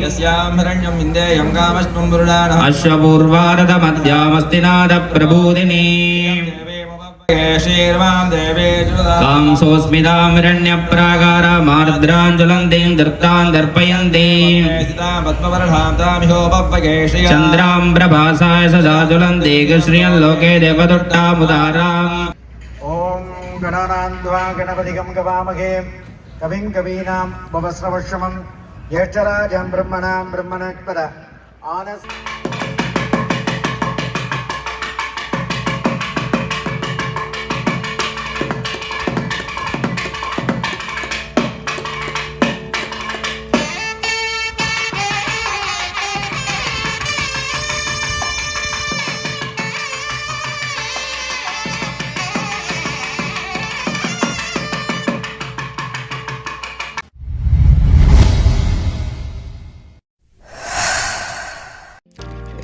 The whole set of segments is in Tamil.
यस्यामरण्यं विन्देयं कामश्वं पुरुषाणः अश्वपूर्वारदमध्यामस्तिनाद प्रबोधिनी कांसोऽस्मितामिरण्यप्रागारमार्द्राञ्ज्वलन्तीं दर्तां दर्पयन्तीं चन्द्रां प्रभासाय सदा ज्वलन्ति श्रियल्लोके देवदुट्टामुदाराम् ॐ गणानान्त्वा गणपतिगं गवामहे कविं कवीनां भवस्रवश्रमं ज्येष्ठराजं ब्रह्मणां ब्रह्मणस्पद आनस्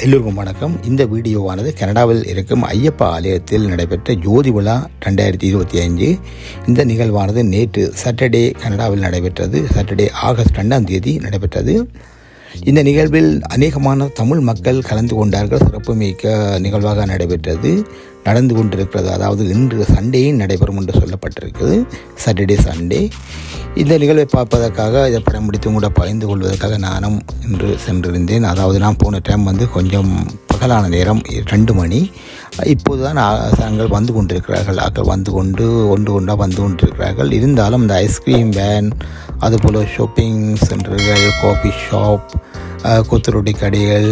எல்லோருக்கும் வணக்கம். இந்த வீடியோவானது கனடாவில் இருக்கும் ஐயப்பா ஆலயத்தில் நடைபெற்ற ஜோதி விழா 2025. இந்த நிகழ்வானது நேற்று சாட்டர்டே கனடாவில் நடைபெற்றது. சாட்டர்டே ஆகஸ்ட் 2ஆம் தேதி நடைபெற்றது. இந்த நிகழ்வில் அநேகமான தமிழ் மக்கள் கலந்து கொண்டார்கள். சிறப்புமிக்க நிகழ்வாக நடைபெற்றது, நடந்து கொண்டிருக்கிறது. அதாவது இன்று சண்டேயும் நடைபெறும் என்று சொல்லப்பட்டிருக்குது, சாட்டர்டே சண்டே. இந்த நிகழ்வை பார்ப்பதற்காக இதை படம் பிடித்து கூட பகிர்ந்து கொள்வதற்காக நானும் இன்று சென்றிருந்தேன். அதாவது நான் போன டைம் கொஞ்சம் பகலான நேரம் 2 மணி. இப்போது தான் ஆக்கள் வந்து கொண்டிருக்கிறார்கள். ஆக்கள் வந்து கொண்டிருக்கிறார்கள். இருந்தாலும் இந்த ஐஸ்கிரீம் வேன், அதுபோல் ஷாப்பிங் சென்டர்கள், காஃபி ஷாப், கொத்துரொட்டி கடைகள்,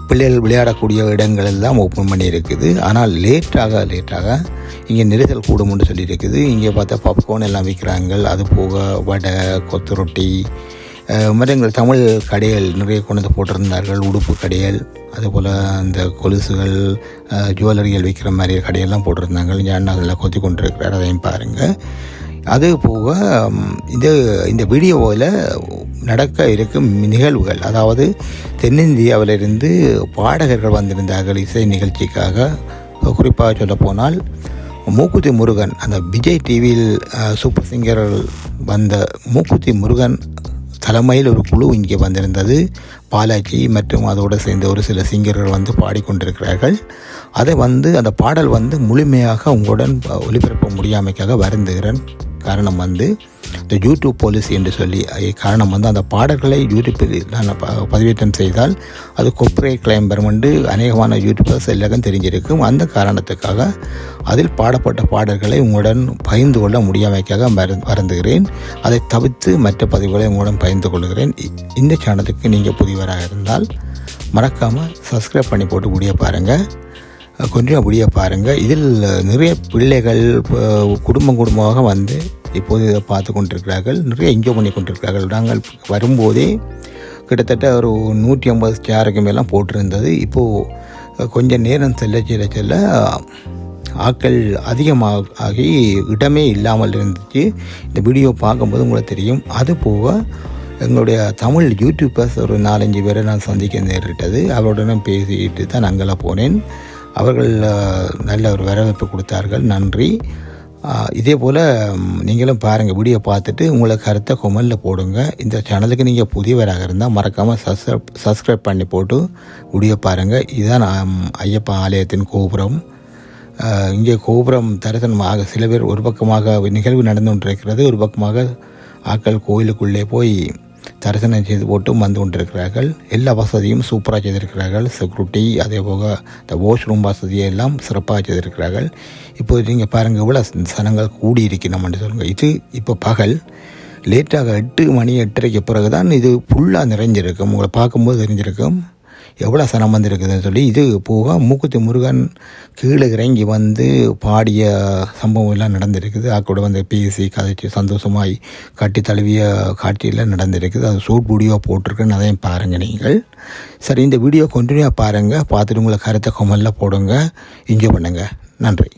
பிள்ளைகள் விளையாடக்கூடிய இடங்கள் எல்லாம் ஓப்பன் பண்ணி இருக்குது. ஆனால் லேட்டாக இங்கே நெரிசல் கூடும் என்று சொல்லியிருக்குது. இங்கே பார்த்தா பாப்கார்ன் எல்லாம் விற்கிறாங்க. அது போக வடை, கொத்துரொட்டி, மரங்கள் தமிழ் கடைகள் நிறைய கொண்டு போட்டிருந்தார்கள். உடுப்பு கடைகள், அதுபோல் அந்த கொலுசுகள், ஜுவல்லரிகள் விற்கிற மாதிரி கடையெல்லாம் போட்டிருந்தாங்க. இங்கே அண்ணா அதெல்லாம் கொத்தி கொண்டிருக்கிறார், அதையும் பாருங்கள். அது போக இந்த வீடியோவில் நடக்க இருக்கும் நிகழ்வுகள், அதாவது தென்னிந்தியாவிலிருந்து பாடகர்கள் வந்திருந்தார்கள் இசை நிகழ்ச்சிக்காக. குறிப்பாக சொல்லப்போனால் மூக்குத்தி முருகன், அந்த விஜய் டிவியில் சூப்பர் சிங்கர் வந்த மூக்குத்தி முருகன் தலைமையில் ஒரு குழு இங்கே வந்திருந்தது. பாலாஜி மற்றும் அதோடு சேர்ந்த ஒரு சில சிங்கர்கள் பாடிக்கொண்டிருக்கிறார்கள். அதை அந்த பாடல் முழுமையாக உங்களுடன் ஒளிபரப்ப முடியாமைக்காக வருந்துகிறேன். காரணம் இந்த யூடியூப் பாலிசி என்று சொல்லி காரணம் அந்த பாடல்களை யூடியூப்பில் நான் பதிவேற்றம் செய்தால் அது காப்பிரைட் கிளைம் பெறும் என்று அநேகமான யூடியூபர்ஸ் எல்லாருக்கும் தெரிஞ்சிருக்கும். அந்த காரணத்துக்காக அதில் பாடப்பட்ட பாடல்களை உங்களுடன் பகிர்ந்து கொள்ள முடியாமைக்காக வருந்துகிறேன். அதை தவிர்த்து மற்ற பதிவுகளை உங்களுடன் பகிர்ந்து கொள்கிறேன். இந்த சேனலுக்கு நீங்கள் புதியவராக இருந்தால் மறக்காமல் சப்ஸ்கிரைப் பண்ணி போட்டு முடிய பாருங்கள். இதில் நிறைய பிள்ளைகள் குடும்பமாக இப்போது இதை பார்த்து கொண்டிருக்கிறார்கள். நிறைய என்ஜாய் பண்ணி கொண்டிருக்கிறார்கள். நாங்கள் வரும்போதே கிட்டத்தட்ட ஒரு 150 சேருக்கு மேலாம் போட்டிருந்தது. இப்போது கொஞ்சம் நேரம் செல்ல ஆட்கள் அதிகமாகி இடமே இல்லாமல் இருந்துச்சு. இந்த வீடியோ பார்க்கும்போது உங்களுக்கு தெரியும். அது போக எங்களுடைய தமிழ் யூடியூபர்ஸ் ஒரு 4-5 பேரை நான் சந்திக்க நேரிட்டது. அவருடன் பேசிட்டு தான் அங்கெல்லாம் போனேன். அவர்கள் நல்ல ஒரு வரவேற்பு கொடுத்தார்கள், நன்றி. இதே போல் நீங்களும் பாருங்கள், வீடியோ பார்த்துட்டு உங்களை கருத்தை கொமெண்டில் போடுங்க. இந்த சேனலுக்கு நீங்கள் புதியவராக இருந்தால் மறக்காமல் சப்ஸ்கிரைப் பண்ணி போட்டு வீடியோ பாருங்கள். இதுதான் ஐயப்பா ஆலயத்தின் கோபுரம். இங்கே கோபுரம் தரிசனமாக சில பேர் ஒரு பக்கமாக நிகழ்வு நடந்து கொண்டிருக்கிறது, ஒரு பக்கமாக ஆட்கள் கோயிலுக்குள்ளே போய் தரிசனம் செய்து போட்டு வந்து கொண்டிருக்கிறார்கள். எல்லா வசதியும் சூப்பராக செய்திருக்கிறார்கள். செக்யூரிட்டி, அதே போக இந்த வாஷ்ரூம் வசதியெல்லாம் சிறப்பாக செய்திருக்கிறார்கள். இப்போது நீங்கள் பாருங்கள், இவ்வளோ சனங்கள் கூடியிருக்கணும்னு சொல்லுங்கள். இது இப்போ பகல் லேட்டாக 8 மணி 8:30க்கு பிறகு தான் இது ஃபுல்லாக நிறைஞ்சிருக்கும். உங்களை பார்க்கும்போது தெரிஞ்சிருக்கும் எவ்வளோ சனம் வந்துருக்குதுன்னு சொல்லி. இது போக மூக்குத்தி முருகன் கீழே இறங்கி பாடிய சம்பவம் எல்லாம் நடந்திருக்குது. கூட பேசி கதைச்சு சந்தோஷமாய் கட்டி தழுவிய காட்சியெல்லாம் நடந்திருக்குது. அது ஷூட் வீடியோ போட்டிருக்குன்னு அதையும் பாருங்கள் நீங்கள். சரி, இந்த வீடியோ கண்டினியூவாக பாருங்கள். பார்த்துட்டு உங்களை கருத்தை கொமெண்டில் போடுங்க, என்ஜாய் பண்ணுங்கள். நன்றி.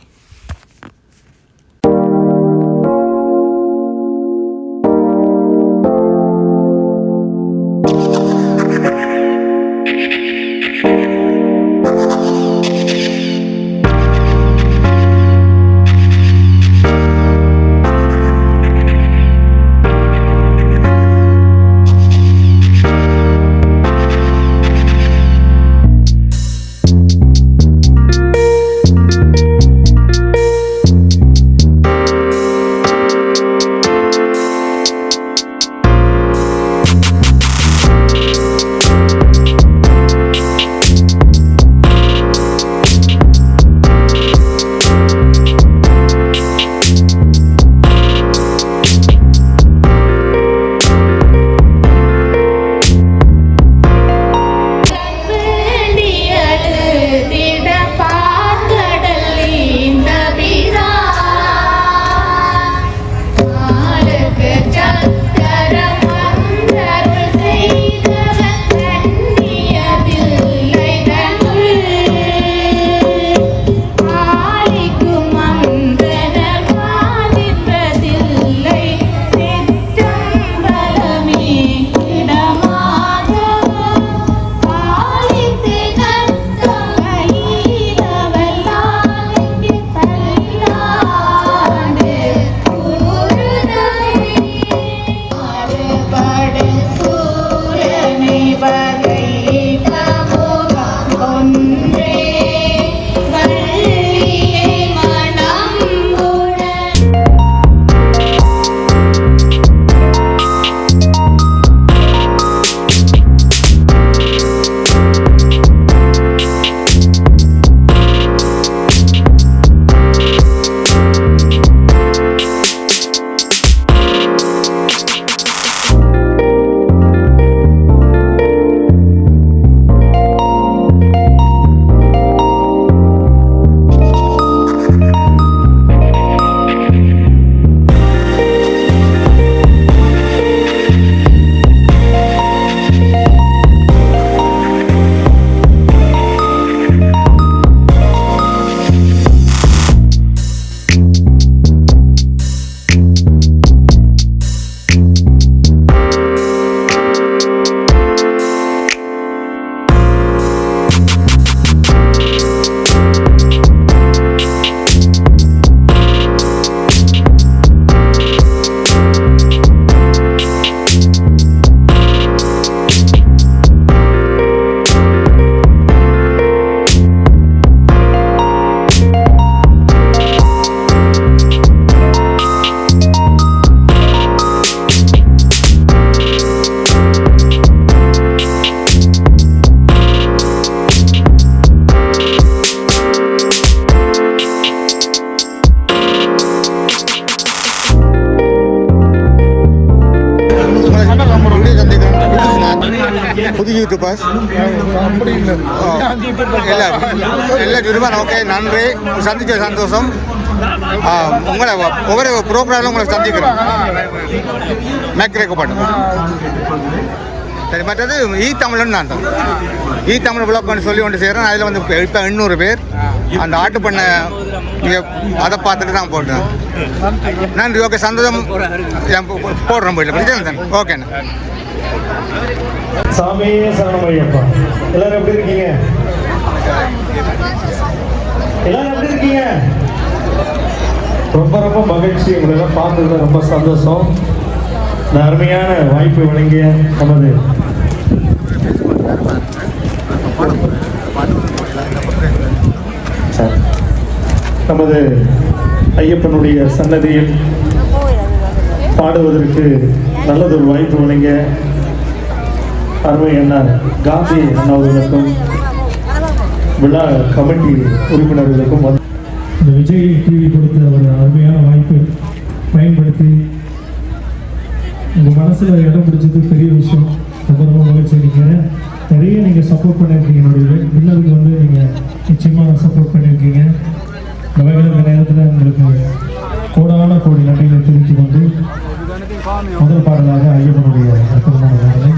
புது யூடியூபர்ஸ் எல்லா யூடியூபர் ஓகே நன்றி சந்திச்ச சந்தோஷம் உங்களை ஒவ்வொரு ப்ரோக்ராமில் உங்களை சந்திக்கிறோம் மேக்ரேக்கோ பண்ணுங்க சரி மற்றது தமிழ்னு நான் தான் தமிழ் விளக்கம்னு சொல்லி ஒன்று செய்கிறேன் அதில் வந்து இப்போ 800 பேர் அந்த ஆட்டு பண்ண அதை பார்த்துட்டு தான் போட்டேன் நன்றி ஓகே சந்தோஷம் போடுறேன் போயிடல பிரச்சனை ஓகேண்ணா சாமியே சரணமையப்பா எல்லாரும் எப்படி இருக்கீங்க ரொம்ப ரொம்ப மகிழ்ச்சி உங்களை பார்த்ததுல ரொம்ப சந்தோஷம் இந்த அருமையான வாய்ப்பு வழங்கிய நமது ஐயப்பனுடைய சன்னதியில் பாடுவதற்கு நல்லதொரு வாய்ப்பு வழங்கிய அருமை அண்ணா காந்தி அண்ணாவர்களுக்கும் விழா கமிட்டி உறுப்பினர்களுக்கும் இந்த விஜய் டிவி கொடுத்த ஒரு அருமையான வாய்ப்பை பயன்படுத்தி உங்கள் மனசில் இடம் பிடிச்சது பெரிய விஷயம். ரொம்ப ரொம்ப மகிழ்ச்சி. நீங்கள் நிறைய நீங்கள் சப்போர்ட் பண்ணியிருக்கீங்க. என்னுடைய வின்னருக்கு வந்து நீங்கள் நிச்சயமாக சப்போர்ட் பண்ணியிருக்கீங்க. இந்த வகையில் இந்த நேரத்தில் உங்களுக்கு கோடான கோடி நன்றிகளை தெரிவித்துக் கொண்டு முதல் பாடலாக ஐயப்பனுடைய அற்புதமான பாடலை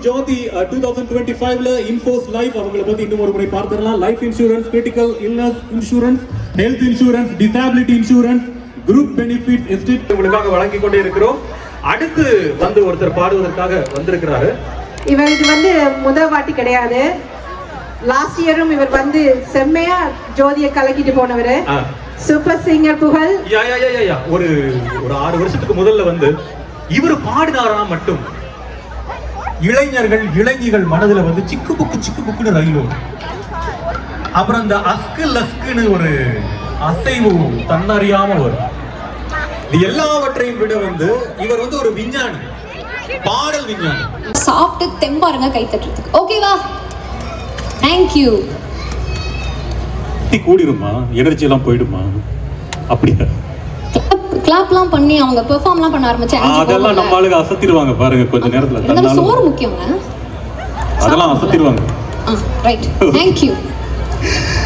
ஜோதி 2025ல இன்ஃபோஸ் லைஃப் அவங்களை பத்தி இன்னும் ஒரு முறை பார்த்துடலாம். Life insurance, critical illness insurance, health insurance, disability insurance, group benefits estate உங்களுக்காக வழங்கி கொண்டே இருக்கிறோம். அடுத்து வந்து ஒருத்தர் பாடுவதற்காக வந்திருக்கிறாரு. இவருக்கு வந்து முதல் வாட்டி கிடையாது, லாஸ்ட் இயரும் இவர் வந்து செம்மையா ஜோதியை கலக்கிட்டு போனவர். சூப்பர் சிங்கர் புகழ். ஒரு 6 வருஷத்துக்கு முதல்ல வந்து இவர் பாடினாரா மட்டும் இளைஞர்கள் மனதுல வந்து சிக்கு புக்குன்னு ரயில். அப்புறம் இந்த அஸ்கு லஸ்குன்னு ஒரு அசைவு தன்னறியாம வரும். இது எல்லாவற்றையும் விட வந்து இவர் வந்து ஒரு விஞ்ஞானி, பாடல் விஞ்ஞானி. சாப்பிட்டு தெம்பாருங்க கை தட்டுறதுக்கு. ஓகேவா? தேங்க்யூ. கூடிருமா? எனர்ஜி எல்லாம் போயிடுமா? அப்படியா? கிளாப்லாம் பண்ணி அவங்க பெர்ஃபார்ம்லாம் பண்ண ஆரம்பிச்சாங்க. அதெல்லாம் நம்ம ஆளுங்க அசத்திடுவாங்க பாருங்க கொஞ்ச நேரத்துல. அதனால சோறு முக்கியங்க. அதெல்லாம் அசத்திடுவாங்க. ரைட். Thank you.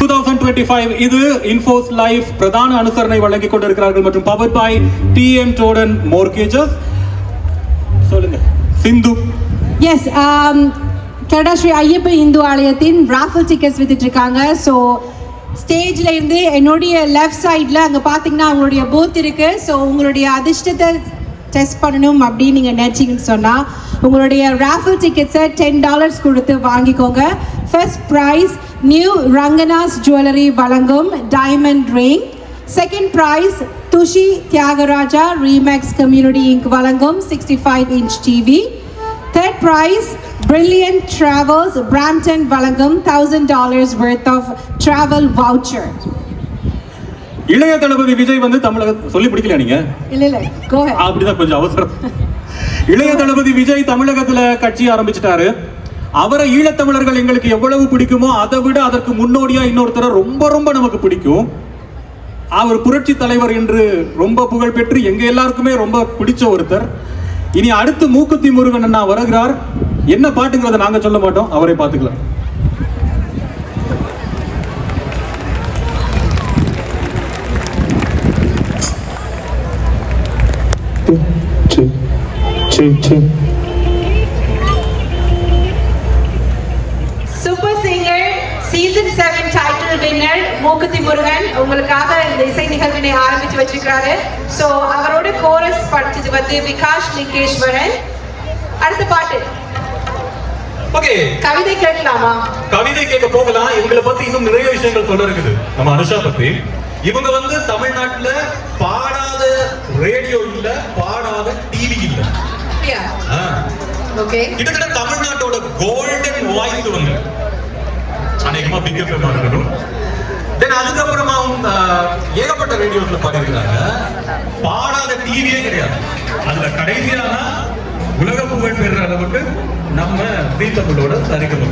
2025 இது இன்ஃபோஸ் லைஃப் பிரதான அனுசரணை வழங்கிக் கொண்டிருக்கிறார்கள் மற்றும் பவர்ட் பை TM டோடன் மோர்கேஜஸ். சொல்லுங்க சிந்து. எஸ், கனடா ஸ்ரீ ஐயப்ப இந்து ஆலயத்தின் ராஃபல் டிக்கெட்ஸ் வித்துட்டு இருக்காங்க. ஸோ ஸ்டேஜ்ல இருந்து என்னுடைய லெஃப்ட் சைட்ல அங்க பாத்தீங்கன்னா அவங்களுடைய பூத் இருக்கு. ஸோ உங்களுடைய அதிர்ஷ்டத்தை டெஸ்ட் பண்ணணும் அப்படின்னு நீங்க நினைச்சீங்கன்னு சொன்னா உங்களுடைய ராஃபல் டிக்கெட்ஸை $10 கொடுத்து வாங்கிக்கோங்க. First prize new Rangana's jewellery வழங்கும் diamond ring. Second prize Thushi Thiyagaraja Remax community inc வழங்கும் 65-inch TV. Third prize, Brilliant Travels Brampton வழங்கும் $1,000 worth of travel voucher. இளைய தளபதி விஜய் வந்து தமிழக சொல்லி பிடிக்கல நீங்க? இல்ல go ahead. அப்படிதான் கொஞ்சம் அவசரம். இளைய தளபதி விஜய் தமிழகத்துல கட்சி ஆரம்பிச்சிட்டாரு. அவரை ஈழத்தமிழர்கள் எங்களுக்கு எவ்வளவு பிடிக்குமோ அதை விட அதற்கு முன்னோடியா இன்னொருத்தர ரொம்ப நமக்கு பிடிக்கும். அவர் புரட்சி தலைவர் என்று ரொம்ப புகழ் பெற்று எங்க எல்லாருக்குமே ரொம்ப பிடிச்ச ஒருத்தர். இனி அடுத்து மூக்குத்தி முருகன் அண்ணா வருகிறார். என்ன பாட்டுங்கிறத நாங்க சொல்ல மாட்டோம், அவரை பார்த்துக்கலாம். Super singer season 7 title winner மூக்குத்தி முருகன் உங்களுக்காக இந்த இசை நிகழ்வினை ஆரம்பிச்சு வச்சிருக்காரு. சோ அவரோட கோரஸ் படிச்சது வந்து விகாஷ் லிங்கேஸ்வரன். அடுத்த பாட்டு ஓகே, கவிதை கேட்கலாமா? கவிதை கேட்க போகலாம். இவங்களை பத்தி இன்னும் நிறைய விஷயங்கள் சொல்ல இருக்குது. நம்ம அனுஷா பத்தி, இவங்க வந்து தமிழ்நாட்டுல பாடாத ரேடியோ இல்ல, பாடாத டிவி இல்ல. ஓகே, கிட்டத்தட்ட தமிழ்நாட்டோட கோல்டன் வாய்ஸ் இவங்க. அநேகமா பிக் எஃப்எம் இருக்கணும். தென் அதுக்கப்புறமா ஏகப்பட்ட ரேடியோஸ்ல பாடிருக்காங்க. பாடாத டிவியே கிடையாது. அதுல கடைசியாக உலக புகழ் பெறுற அளவுக்கு நம்ம தமிழோட சரிகம